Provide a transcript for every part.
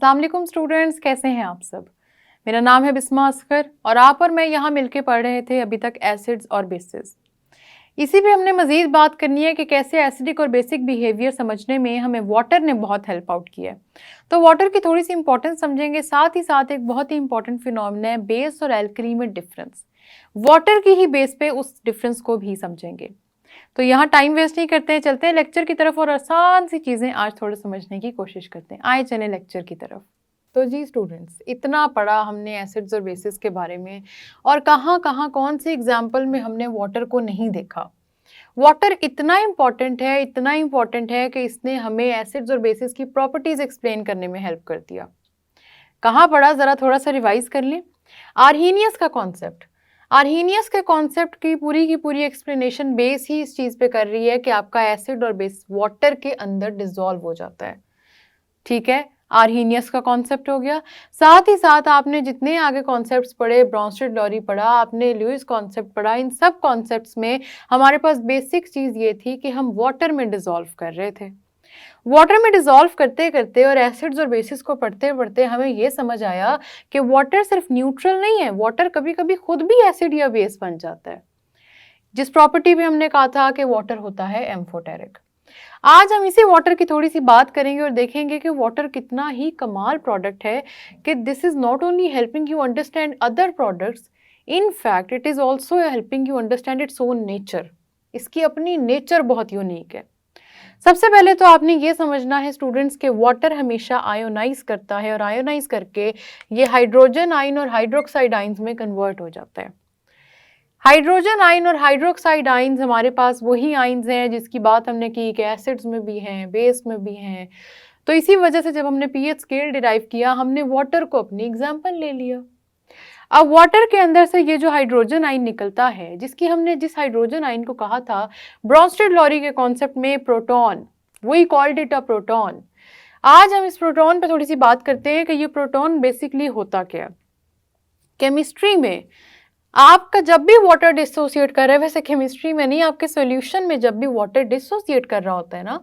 अस्सलाम वालेकुम स्टूडेंट्स, कैसे हैं आप सब। मेरा नाम है बिस्मा असगर और आप और मैं यहाँ मिलके पढ़ रहे थे अभी तक एसिड्स और बेसिस। इसी पे हमने मज़ीद बात करनी है कि कैसे एसिडिक और बेसिक बिहेवियर समझने में हमें वाटर ने बहुत हेल्प आउट किया है। तो वाटर की थोड़ी सी इंपॉर्टेंस समझेंगे, साथ ही साथ एक बहुत ही इंपॉर्टेंट फिनोमेना है बेस और एल्कली में डिफरेंस। वाटर की ही बेस पे उस डिफरेंस को भी समझेंगे। तो यहाँ टाइम वेस्ट नहीं करते हैं, चलते हैं लेक्चर की तरफ और आसान सी चीज़ें आज थोड़ा समझने की कोशिश करते हैं। आए चलें लेक्चर की तरफ। तो जी स्टूडेंट्स, इतना पढ़ा हमने एसिड्स और बेसिस के बारे में और कहाँ कहाँ कौन से एग्जाम्पल में हमने वाटर को नहीं देखा। वाटर इतना इम्पॉर्टेंट है कि इसने हमें एसिड्स और बेसिस की प्रॉपर्टीज एक्सप्लेन करने में हेल्प कर दिया। कहाँ पढ़ा, ज़रा थोड़ा सा रिवाइज कर लें। आर्हीनियस के कॉन्सेप्ट की पूरी एक्सप्लेनेशन बेस ही इस चीज़ पे कर रही है कि आपका एसिड और बेस वाटर के अंदर डिसॉल्व हो जाता है। ठीक है, आर्हीनियस का कॉन्सेप्ट हो गया। साथ ही साथ आपने जितने आगे कॉन्सेप्ट्स पढ़े, ब्रॉन्स्टेड लॉरी पढ़ा, आपने लुईस कॉन्सेप्ट पढ़ा, इन सब कॉन्सेप्ट्स में हमारे पास बेसिक चीज़ ये थी कि हम वाटर में डिसॉल्व कर रहे थे। वाटर में डिसॉल्व करते करते और एसिड्स और बेसिस को पढ़ते पढ़ते हमें ये समझ आया कि वाटर सिर्फ न्यूट्रल नहीं है, वाटर कभी कभी खुद भी एसिड या बेस बन जाता है। जिस प्रॉपर्टी में हमने कहा था कि वाटर होता है एम्फोटेरिक। आज हम इसी वाटर की थोड़ी सी बात करेंगे और देखेंगे कि वाटर कितना ही कमाल प्रोडक्ट है कि this is not only helping you understand other products, in fact it is also helping you understand its own nature. इसकी अपनी नेचर बहुत यूनिक है। सबसे पहले तो आपने ये समझना है स्टूडेंट्स के वाटर हमेशा आयोनाइज करता है और आयोनाइज करके ये हाइड्रोजन आयन और हाइड्रोक्साइड आयन्स में कन्वर्ट हो जाता है। हाइड्रोजन आयन और हाइड्रोक्साइड आयन्स हमारे पास वही आयन्स हैं जिसकी बात हमने की कि एसिड्स में भी हैं, बेस में भी हैं। तो इसी वजह से जब हमने पीएच स्केल डिराइव किया, हमने वाटर को अपनी एग्जाम्पल ले लिया। अब वाटर के अंदर से ये जो हाइड्रोजन आयन निकलता है, जिस हाइड्रोजन आयन को कहा था ब्रॉन्स्टेड लॉरी के कॉन्सेप्ट में proton, we called it a proton. आज हम इस प्रोटॉन पे थोड़ी सी बात करते हैं कि ये प्रोटॉन बेसिकली होता क्या है। केमिस्ट्री में आपका जब भी वाटर डिसोसिएट कर रहा है, वैसे केमिस्ट्री में नहीं, आपके सॉल्यूशन में जब भी वाटर डिसोसिएट कर रहा होता है ना,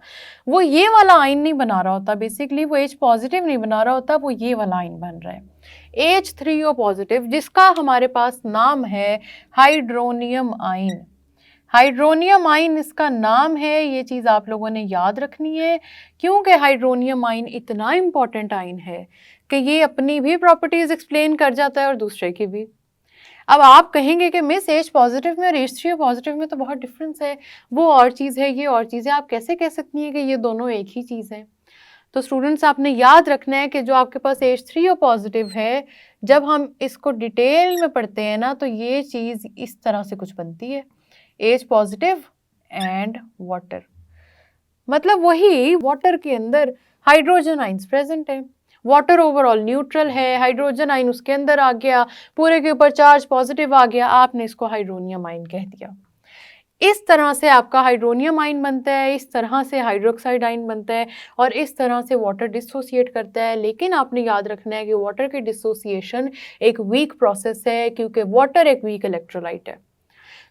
वो ये वाला आयन नहीं बना रहा होता। बेसिकली वो H पॉजिटिव नहीं बना रहा होता, वो ये वाला आयन बन रहा है H3O पॉजिटिव, जिसका हमारे पास नाम है हाइड्रोनियम आयन। हाइड्रोनियम आयन इसका नाम है, ये चीज़ आप लोगों ने याद रखनी है क्योंकि हाइड्रोनियम आयन इतना इम्पॉर्टेंट आयन है कि ये अपनी भी प्रॉपर्टीज एक्सप्लेन कर जाता है और दूसरे की भी। अब आप कहेंगे कि मिस H पॉजिटिव में और H3O पॉजिटिव में तो बहुत डिफरेंस है, वो और चीज़ है, ये और चीज़ है, आप कैसे कह सकती हैं कि ये दोनों एक ही चीज़ है। तो स्टूडेंट्स आपने याद रखना है कि जो आपके पास H3O पॉजिटिव है, जब हम इसको डिटेल में पढ़ते हैं ना, तो ये चीज़ इस तरह से कुछ बनती है, H पॉजिटिव एंड वाटर। मतलब वही वाटर के अंदर हाइड्रोजन आइंस प्रेजेंट है, वाटर ओवरऑल न्यूट्रल है, हाइड्रोजन आयन उसके अंदर आ गया, पूरे के ऊपर चार्ज पॉजिटिव आ गया, आपने इसको हाइड्रोनियम आयन कह दिया। इस तरह से आपका हाइड्रोनियम आयन बनता है, इस तरह से हाइड्रोक्साइड आयन बनता है और इस तरह से वाटर डिसोसिएट करता है। लेकिन आपने याद रखना है कि वाटर की डिसोसिएशन एक वीक प्रोसेस है, क्योंकि वाटर एक वीक इलेक्ट्रोलाइट है,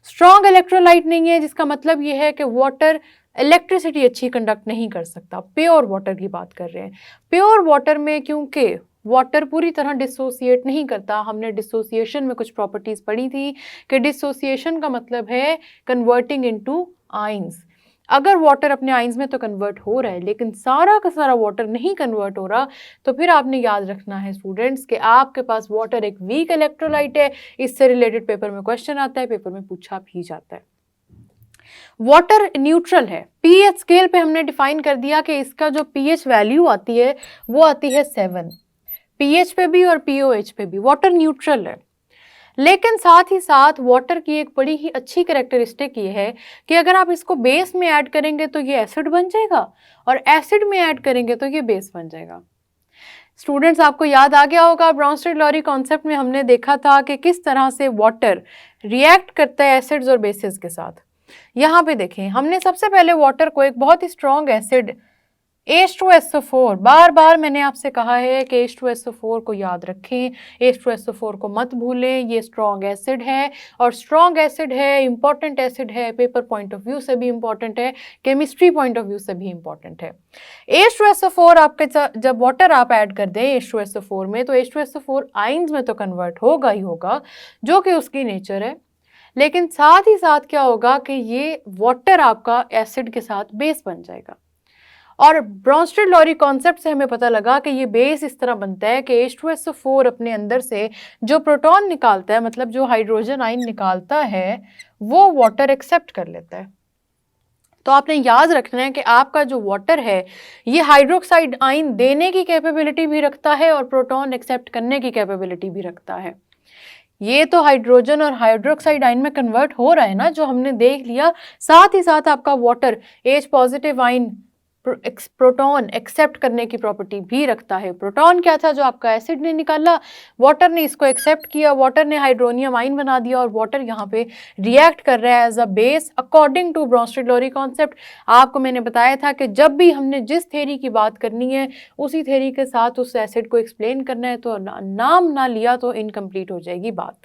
स्ट्रॉन्ग इलेक्ट्रोलाइट नहीं है, जिसका मतलब ये है कि वाटर इलेक्ट्रिसिटी अच्छी कंडक्ट नहीं कर सकता। प्योर वाटर की बात कर रहे हैं। प्योर वाटर में क्योंकि वाटर पूरी तरह डिसोसिएट नहीं करता, हमने डिसोसिएशन में कुछ प्रॉपर्टीज पढ़ी थी कि डिसोसिएशन का मतलब है कन्वर्टिंग इनटू आयंस। अगर वाटर अपने आयंस में तो कन्वर्ट हो रहा है, लेकिन सारा का सारा वाटर नहीं कन्वर्ट हो रहा, तो फिर आपने याद रखना है स्टूडेंट्स कि आपके पास वाटर एक वीक इलेक्ट्रोलाइट है। इससे रिलेटेड पेपर में क्वेश्चन आता है, पेपर में पूछा भी जाता है। वाटर न्यूट्रल है, पीएच स्केल पे हमने डिफाइन कर दिया कि इसका जो पीएच वैल्यू आती है वो आती है 7, पीएच पे भी और पीओएच पे भी वाटर न्यूट्रल है। लेकिन साथ ही साथ वाटर की एक बड़ी ही अच्छी कैरेक्टरिस्टिक ये है कि अगर आप इसको बेस में ऐड करेंगे तो ये एसिड बन जाएगा और एसिड में ऐड करेंगे तो ये बेस बन जाएगा। स्टूडेंट्स आपको याद आ गया होगा, ब्रॉन्स्टेड लॉरी कॉन्सेप्ट में हमने देखा था कि किस तरह से वाटर रिएक्ट करता है एसिड्स और बेसिस के साथ। यहाँ पे देखें, हमने सबसे पहले वाटर को एक बहुत ही स्ट्रॉन्ग एसिड H2SO4, बार बार मैंने आपसे कहा है कि H2SO4 को याद रखें, H2SO4 को मत भूलें, ये स्ट्रॉन्ग एसिड है और स्ट्रॉन्ग एसिड है, इंपॉर्टेंट एसिड है, पेपर पॉइंट ऑफ व्यू से भी इंपॉर्टेंट है, केमिस्ट्री पॉइंट ऑफ व्यू से भी इंपॉर्टेंट है। H2SO4 आपके जब वाटर आप ऐड कर दें H2SO4 में, तो H2SO4 आइंस में तो कन्वर्ट होगा ही होगा, जो कि उसकी नेचर है, लेकिन साथ ही साथ क्या होगा कि ये वाटर आपका एसिड के साथ बेस बन जाएगा। और ब्रॉन्स्टेड-लॉरी कॉन्सेप्ट से हमें पता लगा कि ये बेस इस तरह बनता है कि H2SO4 अपने अंदर से जो प्रोटॉन निकालता है, मतलब जो हाइड्रोजन आयन निकालता है, वो वाटर एक्सेप्ट कर लेता है। तो आपने याद रखना है कि आपका जो वाटर है ये हाइड्रोक्साइड आयन देने की कैपेबिलिटी भी रखता है और प्रोटॉन एक्सेप्ट करने की कैपेबिलिटी भी रखता है। ये तो हाइड्रोजन और हाइड्रोक्साइड आयन में कन्वर्ट हो रहा है ना, जो हमने देख लिया। साथ ही साथ आपका water H positive ion proton accept करने की प्रॉपर्टी भी रखता है। प्रोटॉन क्या था जो आपका एसिड ने निकाला, वाटर ने इसको एक्सेप्ट किया, वाटर ने हाइड्रोनियम आयन बना दिया और वाटर यहाँ पे रिएक्ट कर रहा है as a base according to Bronsted Lowry concept. आपको मैंने बताया था कि जब भी हमने जिस थ्योरी की बात करनी है उसी थ्योरी के साथ उस एसिड को एक्सप्लेन करना है, तो नाम ना लिया तो इनकम्प्लीट हो जाएगी बात।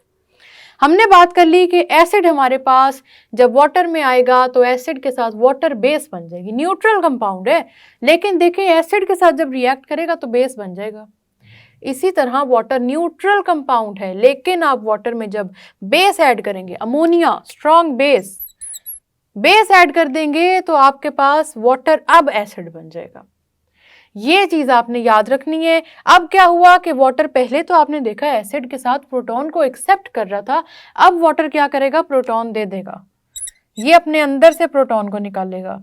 हमने बात कर ली कि एसिड हमारे पास जब वाटर में आएगा तो एसिड के साथ वाटर बेस बन जाएगी, न्यूट्रल कंपाउंड है, लेकिन देखिए एसिड के साथ जब रिएक्ट करेगा तो बेस बन जाएगा। इसी तरह वाटर न्यूट्रल कंपाउंड है, लेकिन आप वाटर में जब बेस ऐड करेंगे, अमोनिया स्ट्रॉन्ग बेस ऐड कर देंगे तो आपके पास वाटर अब एसिड बन जाएगा। ये चीज आपने याद रखनी है। अब क्या हुआ कि वाटर पहले तो आपने देखा एसिड के साथ प्रोटॉन को एक्सेप्ट कर रहा था, अब वाटर क्या करेगा, प्रोटॉन दे देगा, ये अपने अंदर से प्रोटॉन को निकालेगा।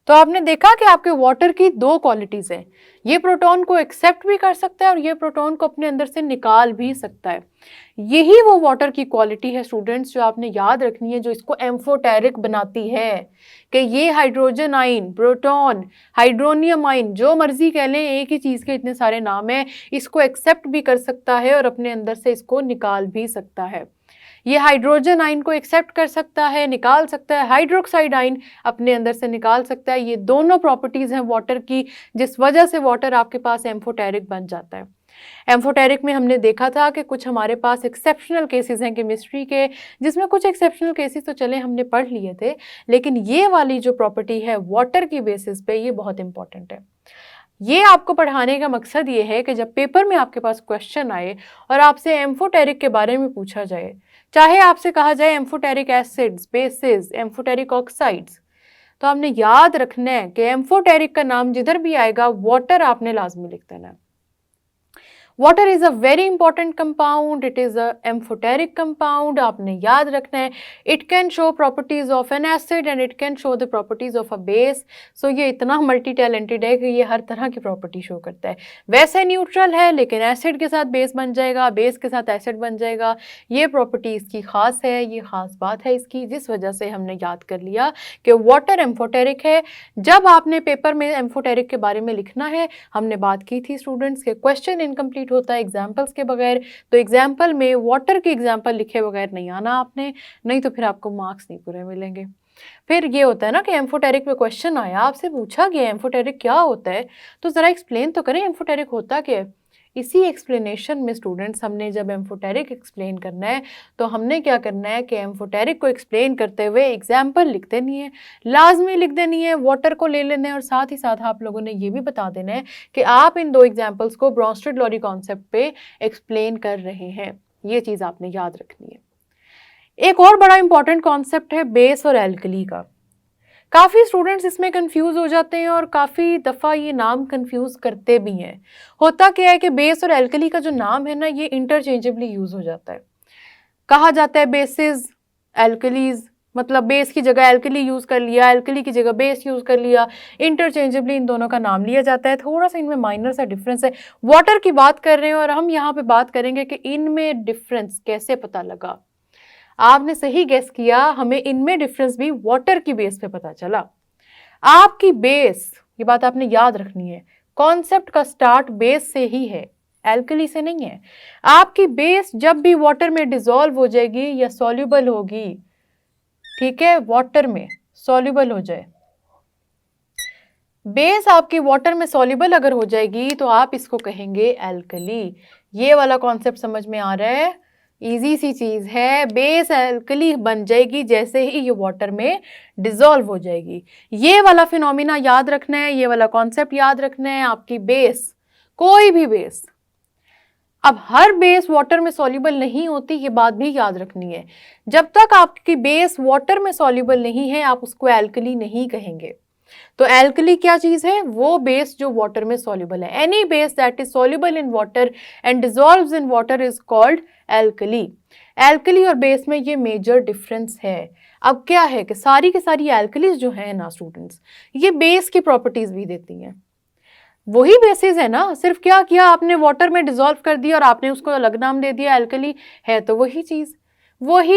तो आपने देखा कि आपके वाटर की दो क्वालिटीज हैं, ये प्रोटॉन को एक्सेप्ट भी कर सकता है और ये प्रोटॉन को अपने अंदर से निकाल भी सकता है। यही वो वाटर की क्वालिटी है स्टूडेंट्स जो आपने याद रखनी है, जो इसको एम्फोटेरिक बनाती है कि ये hydrogen ion, proton, hydronium ion, जो मर्जी कह लें, एक ही चीज़ के इतने सारे नाम हैं, इसको एक्सेप्ट भी कर सकता है और अपने अंदर से इसको निकाल भी सकता है। ये हाइड्रोजन आयन को एक्सेप्ट कर सकता है, निकाल सकता है, हाइड्रोक्साइड आयन अपने अंदर से निकाल सकता है। ये दोनों प्रॉपर्टीज़ हैं वाटर की, जिस वजह से वाटर आपके पास एम्फोटेरिक बन जाता है। एम्फोटेरिक में हमने देखा था कि कुछ हमारे पास एक्सेप्शनल केसेस हैं केमिस्ट्री के, जिसमें कुछ एक्सेप्शनल केसेस तो चले हमने पढ़ लिए थे, लेकिन ये वाली जो प्रॉपर्टी है वाटर की बेसिस पे, ये बहुत इंपॉर्टेंट है। ये आपको पढ़ाने का मकसद ये है कि जब पेपर में आपके पास क्वेश्चन आए और आपसे एम्फोटेरिक के बारे में पूछा जाए, चाहे आपसे कहा जाए amphoteric acids, basis, amphoteric oxides, तो आपने याद रखना है कि एम्फोटेरिक का नाम जिधर भी आएगा वाटर आपने लाजमी लिख देना है। Water is a very important compound, it is a amphoteric compound, आपने याद रखना है। It can show properties of an acid and it can show the properties of a base. So ये इतना मल्टी टैलेंटेड है कि ये हर तरह की प्रॉपर्टी शो करता है। वैसे न्यूट्रल है, लेकिन एसिड के साथ बेस बन जाएगा, बेस के साथ एसिड बन जाएगा। ये प्रॉपर्टी इसकी खास है, ये खास बात है इसकी, जिस वजह से हमने याद कर लिया कि वाटर एम्फोटेरिक है। जब आपने पेपर में एम्फोटेरिक के बारे में लिखना है, हमने बात की थी स्टूडेंट्स के क्वेश्चन इनकम्प्लीट होता है एग्जाम्पल्स के बगैर, तो एग्जाम्पल में वाटर की एग्जाम्पल लिखे बगैर नहीं आना आपने, नहीं तो फिर आपको मार्क्स नहीं पूरे मिलेंगे। फिर ये होता है ना कि एम्फोटेरिक में क्वेश्चन आया, आपसे पूछा गया एम्फोटेरिक क्या होता है, तो ज़रा एक्सप्लेन तो करें एम्फोटेरिक होता क्या है। इसी एक्सप्लेनेशन में स्टूडेंट्स हमने जब एम्फोटेरिक एक्सप्लेन करना है तो हमने क्या करना है कि एम्फोटेरिक को एक्सप्लेन करते हुए एग्जाम्पल लिख देनी है, लाजमी लिख देनी है, वाटर को ले लेना है और साथ ही साथ आप लोगों ने ये भी बता देना है कि आप इन दो एग्जाम्पल्स को ब्रॉन्स्टेड-लॉरी कॉन्सेप्ट पे एक्सप्लेन कर रहे हैं। ये चीज़ आपने याद रखनी है। एक और बड़ा इंपॉर्टेंट कॉन्सेप्ट है बेस और एल्कली का। काफ़ी स्टूडेंट्स इसमें कंफ्यूज हो जाते हैं और काफ़ी दफ़ा ये नाम कंफ्यूज करते भी हैं। होता क्या है कि बेस और एल्कली का जो नाम है ना, ये इंटरचेंजेबली यूज़ हो जाता है। कहा जाता है बेसिस, एल्कलीज, मतलब बेस की जगह एल्कली यूज़ कर लिया, एल्कली की जगह बेस यूज़ कर लिया, इंटरचेंजेबली इन दोनों का नाम लिया जाता है। थोड़ा सा इनमें माइनर सा डिफरेंस है। वाटर की बात कर रहे हैं और हम यहाँ पे बात करेंगे कि इनमें डिफरेंस कैसे पता लगा। आपने सही गेस किया, हमें इनमें डिफरेंस भी वाटर की बेस पे पता चला। आपकी बेस, ये बात आपने याद रखनी है, कॉन्सेप्ट का स्टार्ट बेस से ही है, एल्कली से नहीं है। आपकी बेस जब भी वाटर में डिसॉल्व हो जाएगी या सॉल्युबल होगी, ठीक है, वाटर में सॉल्युबल हो जाए, बेस आपकी वाटर में सॉल्युबल अगर हो जाएगी तो आप इसको कहेंगे एल्कली। ये वाला कॉन्सेप्ट समझ में आ रहा है? इजी सी चीज है, बेस एल्कली बन जाएगी जैसे ही ये वाटर में डिसॉल्व हो जाएगी। ये वाला फिनोमिना याद रखना है, ये वाला कॉन्सेप्ट याद रखना है। आपकी बेस, कोई भी बेस, अब हर बेस वाटर में सॉल्युबल नहीं होती, ये बात भी याद रखनी है। जब तक आपकी बेस वाटर में सॉल्युबल नहीं है आप उसको एल्कली नहीं कहेंगे। तो एल्कली क्या चीज है? वो बेस जो वाटर में सॉल्युबल है। Any base that is soluble in water and dissolves in water is called alkali. Alkali और बेस में ये मेजर डिफरेंस है। अब क्या है कि सारी की सारी एल्कलीज जो है ना स्टूडेंट्स, ये बेस की प्रॉपर्टीज भी देती हैं। वही बेसिस है ना, सिर्फ क्या किया आपने, वाटर में डिसॉल्व कर दिया और आपने उसको अलग नाम दे दिया एल्कली। है तो वही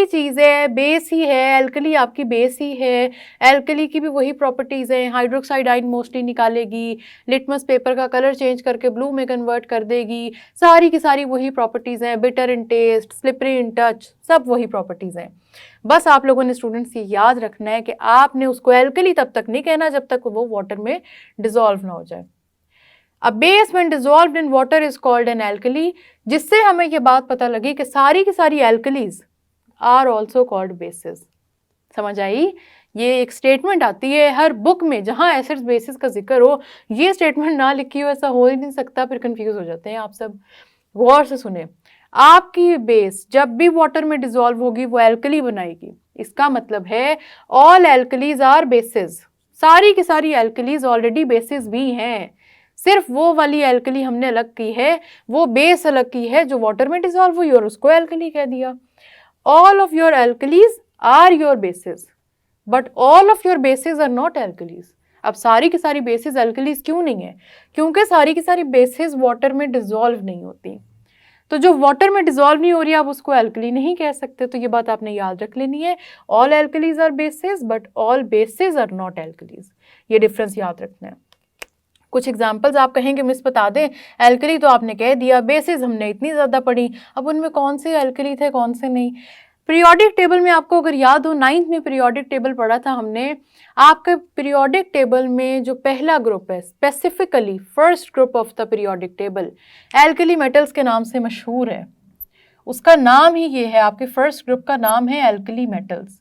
चीज है, बेस ही है, एल्कली आपकी बेस ही है। एल्कली की भी वही प्रॉपर्टीज हैं। हाइड्रोक्साइड आयन मोस्टली निकालेगी, लिटमस पेपर का कलर चेंज करके ब्लू में कन्वर्ट कर देगी, सारी की सारी वही प्रॉपर्टीज हैं। Bitter in taste, slippery in touch, सब वही प्रॉपर्टीज हैं। बस आप लोगों ने स्टूडेंट्स ये याद रखना है कि आपने उसको एल्कली तब तक नहीं कहना जब तक वो वाटर में डिसॉल्व ना हो जाए। A base when dissolved in water is called an alkali, जिससे हमें ये बात पता लगी कि सारी की सारी alkalis are also called bases। समझ आई? ये एक स्टेटमेंट आती है हर बुक में जहाँ एसिड्स बेसिस का जिक्र हो, ये स्टेटमेंट ना लिखी हो ऐसा हो ही नहीं सकता, फिर कंफ्यूज हो जाते हैं आप सब। गौर से सुने, आपकी बेस जब भी वाटर में डिसॉल्व होगी वो एल्कली बनाएगी। इसका मतलब है ऑल एल्कलीज आर बेसिस। सारी की सारी एल्कलीज ऑलरेडी बेसिस भी हैं, सिर्फ वो वाली एल्कली हमने अलग की है, वो बेस अलग की है जो वाटर में डिसॉल्व हुई और उसको एल्कली कह दिया। All of your alkalis are your bases but all of your bases are not alkalis. अब सारी की सारी बेसिस एल्कलीज क्यों नहीं है? क्योंकि सारी की सारी बेसिस वाटर में डिसॉल्व नहीं होती। तो जो वाटर में डिसॉल्व नहीं हो रही आप उसको एल्कली नहीं कह सकते। तो ये बात आपने याद रख लेनी है, all alkalis are bases but all bases are not alkalis. ये डिफरेंस याद रखना है। कुछ एग्जाम्पल्स आप कहेंगे मिस बता दें, एल्कली तो आपने कह दिया, बेसिस हमने इतनी ज़्यादा पढ़ी, अब उनमें कौन से एल्कली थे कौन से नहीं। पीरियोडिक टेबल में आपको अगर याद हो, 9th में पीरियोडिक टेबल पढ़ा था हमने। आपके पीरियोडिक टेबल में जो पहला ग्रुप है, specifically first group of the periodic table, alkali metals के नाम से मशहूर है। उसका नाम ही ये है, आपके फर्स्ट ग्रुप का नाम है एल्कली मेटल्स।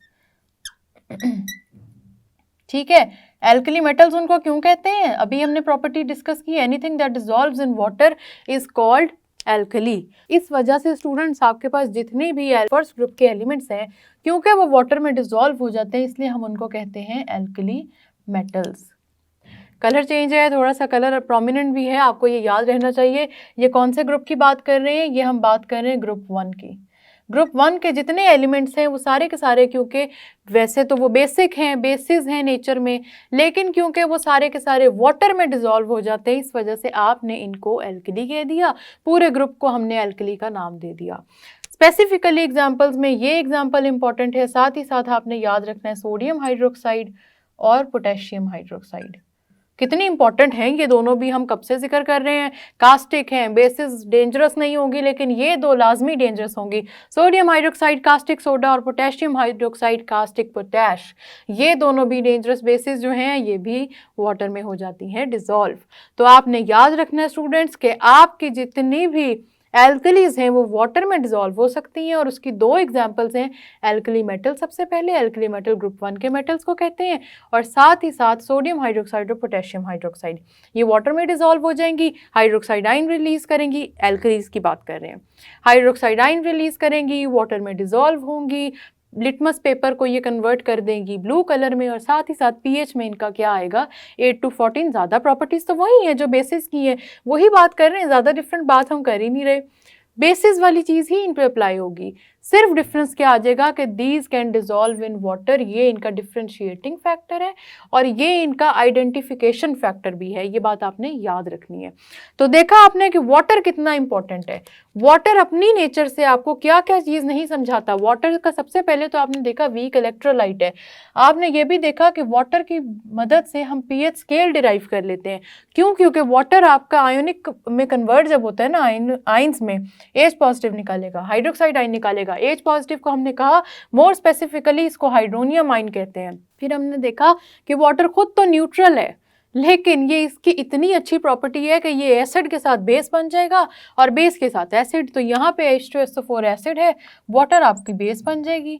ठीक है, एल्कली मेटल्स उनको क्यों कहते हैं? अभी हमने प्रॉपर्टी डिस्कस की, anything that dissolves in water is called alkali. इस वजह से स्टूडेंट्स आपके पास जितने भी फर्स्ट ग्रुप के एलिमेंट्स हैं, क्योंकि वो वाटर में डिसॉल्व हो जाते हैं, इसलिए हम उनको कहते हैं एल्कली मेटल्स। कलर चेंज है, थोड़ा सा कलर प्रोमिनेंट भी है, आपको ये याद रहना चाहिए। ये कौन से ग्रुप की बात कर रहे हैं? ये हम बात कर रहे हैं ग्रुप 1 की। ग्रुप 1 के जितने एलिमेंट्स हैं वो सारे के सारे, क्योंकि वैसे तो वो बेसिक हैं, बेसिस हैं नेचर में, लेकिन क्योंकि वो सारे के सारे वाटर में डिसॉल्व हो जाते हैं, इस वजह से आपने इनको एल्कली कह दिया, पूरे ग्रुप को हमने एल्कली का नाम दे दिया। स्पेसिफिकली एग्जाम्पल्स में ये एग्जाम्पल इंपॉर्टेंट है, साथ ही साथ आपने याद रखना है सोडियम हाइड्रोक्साइड और पोटेशियम हाइड्रोक्साइड। कितनी इंपॉर्टेंट हैं ये दोनों भी, हम कब से जिक्र कर रहे हैं। कास्टिक हैं, बेसिस डेंजरस नहीं होगी, लेकिन ये दो लाजमी डेंजरस होंगी। सोडियम हाइड्रोक्साइड कास्टिक सोडा और पोटेशियम हाइड्रोक्साइड कास्टिक पोटैश, ये दोनों भी डेंजरस बेसिस जो हैं ये भी वाटर में हो जाती हैं डिसॉल्व। तो आपने याद रखना है स्टूडेंट्स कि आपकी जितनी भी एल्कलीज हैं वो वाटर में डिसॉल्व हो सकती हैं, और उसकी दो एग्जांपल्स हैं एल्कली मेटल। सबसे पहले एल्कली मेटल ग्रुप 1 के मेटल्स को कहते हैं, और साथ ही साथ सोडियम हाइड्रोक्साइड और पोटेशियम हाइड्रोक्साइड, ये वाटर में डिसॉल्व हो जाएंगी, हाइड्रोक्साइड आयन रिलीज करेंगी। एल्कलीज की बात कर रहे हैं, हाइड्रोक्साइड आयन रिलीज करेंगी, वाटर में डिसॉल्व होंगी, लिटमस पेपर को ये कन्वर्ट कर देंगी ब्लू कलर में, और साथ ही साथ पीएच में इनका क्या आएगा 8 to 14। ज़्यादा प्रॉपर्टीज़ तो वही है जो बेसिस की है, वही बात कर रहे हैं, ज़्यादा डिफरेंट बात हम कर ही नहीं रहे। बेसिस वाली चीज़ ही इन पे अप्लाई होगी। सिर्फ डिफरेंस क्या आ जाएगा कि these can dissolve in water, ये इनका डिफरेंशिएटिंग फैक्टर है और ये इनका आइडेंटिफिकेशन फैक्टर भी है। ये बात आपने याद रखनी है। तो देखा आपने कि वाटर कितना इंपॉर्टेंट है। वाटर अपनी नेचर से आपको क्या क्या चीज़ नहीं समझाता। वाटर का सबसे पहले तो आपने देखा वीक इलेक्ट्रोलाइट है। आपने ये भी देखा कि वाटर की मदद से हम पीएच स्केल डिराइव कर लेते हैं। क्यों? क्योंकि वाटर आपका आयोनिक में कन्वर्ट जब होता है ना, आइंस में एच पॉजिटिव निकालेगा, हाइड्रोक्साइड आयन निकालेगा। एच पॉजिटिव को हमने कहा मोर स्पेसिफिकली इसको हाइड्रोनियम आयन कहते हैं। फिर हमने देखा कि वाटर खुद तो न्यूट्रल है, लेकिन ये इसकी इतनी अच्छी प्रॉपर्टी है कि ये एसिड के साथ बेस बन जाएगा और बेस के साथ एसिड। तो यहाँ पे H2SO4 एसिड है, वाटर आपकी बेस बन जाएगी।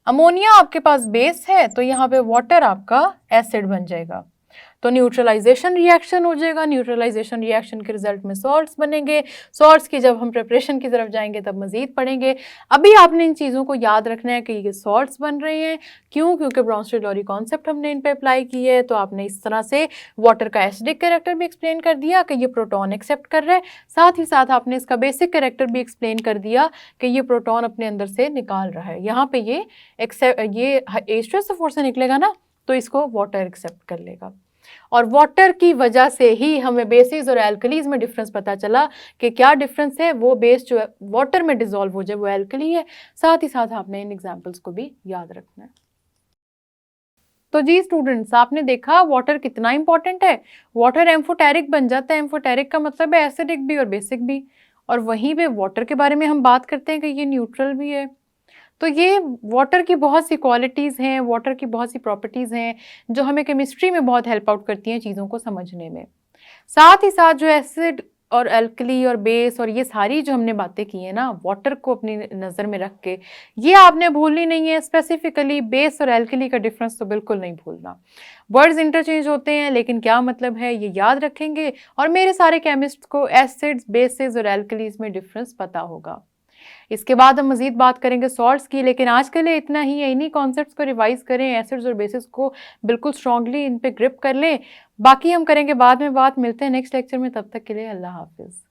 अमोनिया आपके पास बेस है तो यहाँ पे वाटर आपका एसिड बन जाएगा। तो न्यूट्रलाइजेशन रिएक्शन हो जाएगा। न्यूट्रलाइजेशन रिएक्शन के रिजल्ट में सॉल्ट्स बनेंगे। सॉल्ट्स की जब हम प्रिपरेशन की तरफ जाएंगे तब मजीद पढ़ेंगे। अभी आपने इन चीज़ों को याद रखना है कि ये सॉल्ट्स बन रहे हैं। क्यों? क्योंकि ब्राउनस्टेड-लॉरी कॉन्सेप्ट हमने इन पे अप्लाई की है। तो आपने इस तरह से वाटर का एसिडिक कैरेक्टर भी एक्सप्लेन कर दिया कि ये प्रोटॉन एक्सेप्ट कर रहा है, साथ ही साथ आपने इसका बेसिक कैरेक्टर भी एक्सप्लेन कर दिया कि ये प्रोटॉन अपने अंदर से निकाल रहा है। यहाँ पे ये H2SO4 से निकलेगा ना, तो इसको वाटर एक्सेप्ट कर लेगा। और वाटर की वजह से ही हमें बेसिस और एल्कलीज में डिफरेंस पता चला कि क्या डिफरेंस है। वो बेस जो वाटर में डिसॉल्व हो जाए वो एल्कली है। साथ ही साथ आपने इन एग्जांपल्स को भी याद रखना है। तो जी स्टूडेंट्स, आपने देखा वाटर कितना इंपॉर्टेंट है। वाटर एम्फोटेरिक बन जाता है। एम्फोटेरिक का मतलब है एसिडिक भी और बेसिक भी। और वहीं पे वाटर के बारे में हम बात करते हैं कि ये न्यूट्रल भी है। तो ये वाटर की बहुत सी क्वालिटीज़ हैं, वाटर की बहुत सी प्रॉपर्टीज़ हैं जो हमें केमिस्ट्री में बहुत हेल्प आउट करती हैं चीज़ों को समझने में। साथ ही साथ जो एसिड और एल्कली और बेस और ये सारी जो हमने बातें की हैं ना, वाटर को अपनी नज़र में रख के, ये आपने भूलनी नहीं है। स्पेसिफिकली बेस और एल्कली का डिफरेंस तो बिल्कुल नहीं भूलना। वर्ड्स इंटरचेंज होते हैं लेकिन क्या मतलब है ये याद रखेंगे। और मेरे सारे केमिस्ट को एसिड्स, बेसिस और एल्कलीज में डिफरेंस पता होगा। इसके बाद हम मजीद बात करेंगे सॉल्ट्स की, लेकिन आज के लिए इतना ही है। इन्हीं कॉन्सेप्ट्स को रिवाइज करें, एसिड्स और बेसिस को बिल्कुल स्ट्रांगली इन पे ग्रिप कर लें। बाकी हम करेंगे बाद में बात। मिलते हैं नेक्स्ट लेक्चर में, तब तक के लिए अल्लाह हाफिज़।